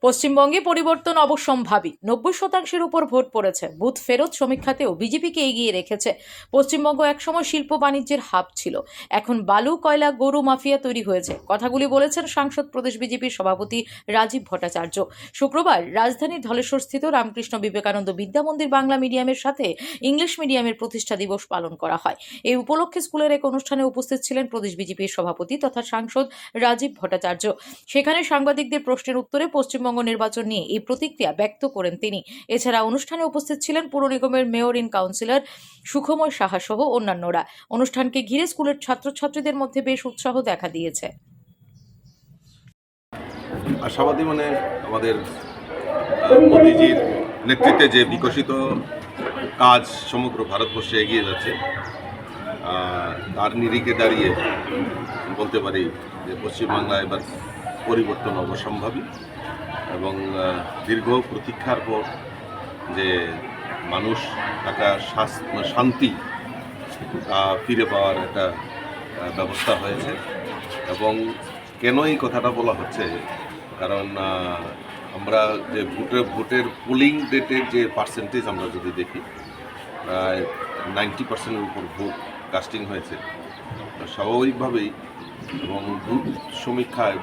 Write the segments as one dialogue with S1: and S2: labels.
S1: পশ্চিমবঙ্গে পরিবর্তন অবশ্যম্ভাবী। 90% উপর ভোট পড়েছে। বুথ ফেরত সমীক্ষাতেও বিজেপিকে এগিয়ে রেখেছে। পশ্চিমবঙ্গ একসময় শিল্প বাণিজ্যের হাব ছিল, এখন বালু, কয়লা, গরু মাফিয়া তৈরি হয়েছে। কথাগুলি বলেছেন সাংসদ প্রদেশ বিজেপির সভাপতি রাজীব ভট্টাচার্য। শুক্রবার রাজধানীর ধলেশ্বরস্থিত রামকৃষ্ণ বিবেকানন্দ বিদ্যা মন্দির বাংলা মিডিয়ামের সাথে ইংলিশ মিডিয়ামের প্রতিষ্ঠা দিবস পালন করা হয়। এই উপলক্ষে স্কুলের এক অনুষ্ঠানে উপস্থিত ছিলেন প্রদেশ বিজেপির সভাপতি তথা সাংসদ রাজীব ভট্টাচার্য। সেখানে সাংবাদিকদের প্রশ্নের উত্তরে পশ্চিমবঙ্গ নির্বাচন নিয়ে এই প্রতিক্রিয়া ব্যক্ত করেন তিনি। এছাড়া অনুষ্ঠানে উপস্থিত ছিলেন পুর নিগমের মেয়র ইন কাউন্সিলর সুখময় সাহা সহ অন্যান্যরা। অনুষ্ঠানকে ঘিরে স্কুলের ছাত্রছাত্রীদের মধ্যে বেশ উৎসাহ দেখা দিয়েছে।
S2: আশাবাদী আমাদের মোদিজির নেতৃত্বে যে বিকশিত কাজ সমগ্র ভারতবর্ষে এগিয়ে যাচ্ছে, তার নিরিখে দাঁড়িয়ে বলতে পারি যে পশ্চিমবাংলায় এবার পরিবর্তন অবশ্যম্ভাবী এবং দীর্ঘ প্রতীক্ষার পর যে মানুষ একটা শান্তি ফিরে পাওয়ার একটা ব্যবস্থা হয়েছে। এবং কেন এই কথাটা বলা হচ্ছে, কারণ আমরা যে ভোটের পোলিং ডেটের যে পার্সেন্টেজ আমরা যদি দেখি, প্রায় 90%-এর উপর ভোট কাস্টিং হয়েছে স্বাভাবিকভাবেই। এবং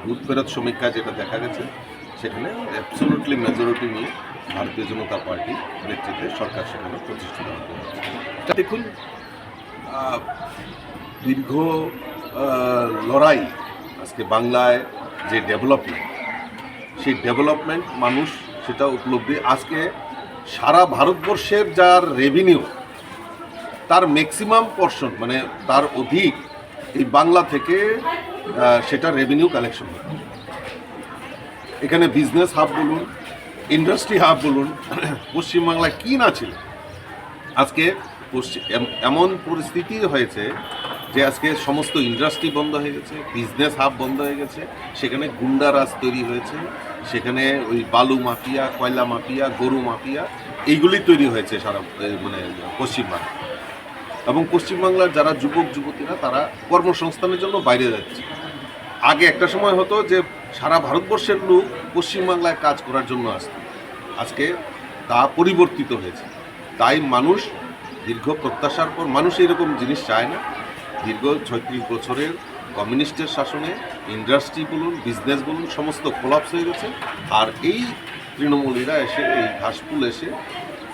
S2: বুথ ফেরত সমীক্ষায় যেটা দেখা গেছে, সেখানে অ্যাবসলিউটলি মেজরিটি নিয়ে ভারতীয় জনতা পার্টি নেতৃত্বে সরকার সেখানে প্রতিষ্ঠিত হতে হচ্ছে। দেখুন, দীর্ঘ লড়াই, আজকে বাংলায় যে ডেভেলপমেন্ট, সেই ডেভেলপমেন্ট মানুষ সেটা উপলব্ধি। আজকে সারা ভারতবর্ষের যার রেভিনিউ, তার ম্যাক্সিমাম পোর্শন তার অধিক এই বাংলা থেকে সেটা রেভিনিউ কালেকশন হয়। এখানে বিজনেস হাব বলুন, ইন্ডাস্ট্রি হাব বলুন, পশ্চিমবাংলায় কী না ছিল। আজকে এমন পরিস্থিতি হয়েছে যে আজকে সমস্ত ইন্ডাস্ট্রি বন্ধ হয়ে গেছে, বিজনেস হাব বন্ধ হয়ে গেছে, সেখানে গুন্ডারাজ তৈরি হয়েছে, সেখানে ওই বালু মাফিয়া, কয়লা মাফিয়া, গরু মাফিয়া, এইগুলি তৈরি হয়েছে সারা পশ্চিমবাংলা। এবং পশ্চিমবাংলার যারা যুবক যুবতীরা, তারা কর্মসংস্থানের জন্য বাইরে যাচ্ছে। আগে একটা সময় হতো যে সারা ভারতবর্ষের লোক পশ্চিমবাংলায় কাজ করার জন্য আসত, আজকে তা পরিবর্তিত হয়েছে। তাই মানুষ দীর্ঘ প্রত্যাশার পর মানুষ এরকম জিনিস চায় না। দীর্ঘ 36 বছরের কমিউনিস্টের শাসনে ইন্ডাস্ট্রি বলুন, বিজনেস বলুন, সমস্ত কোলাপস হয়ে গেছে। আর এই তৃণমূলীরা এসে, এই ঘাসফুল এসে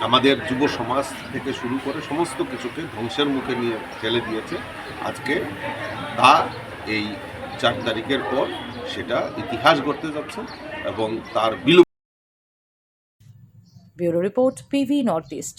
S2: আমাদের যুব সমাজ থেকে শুরু করে সমস্ত কিছুকে ধ্বংসের মুখে নিয়ে ঠেলে দিয়েছে। আজকে তা এই 4 তারিখের পর সেটা ইতিহাস গড়তে যাচ্ছে এবং তার বিলুপ্ত।
S1: Bureau report, PV north east.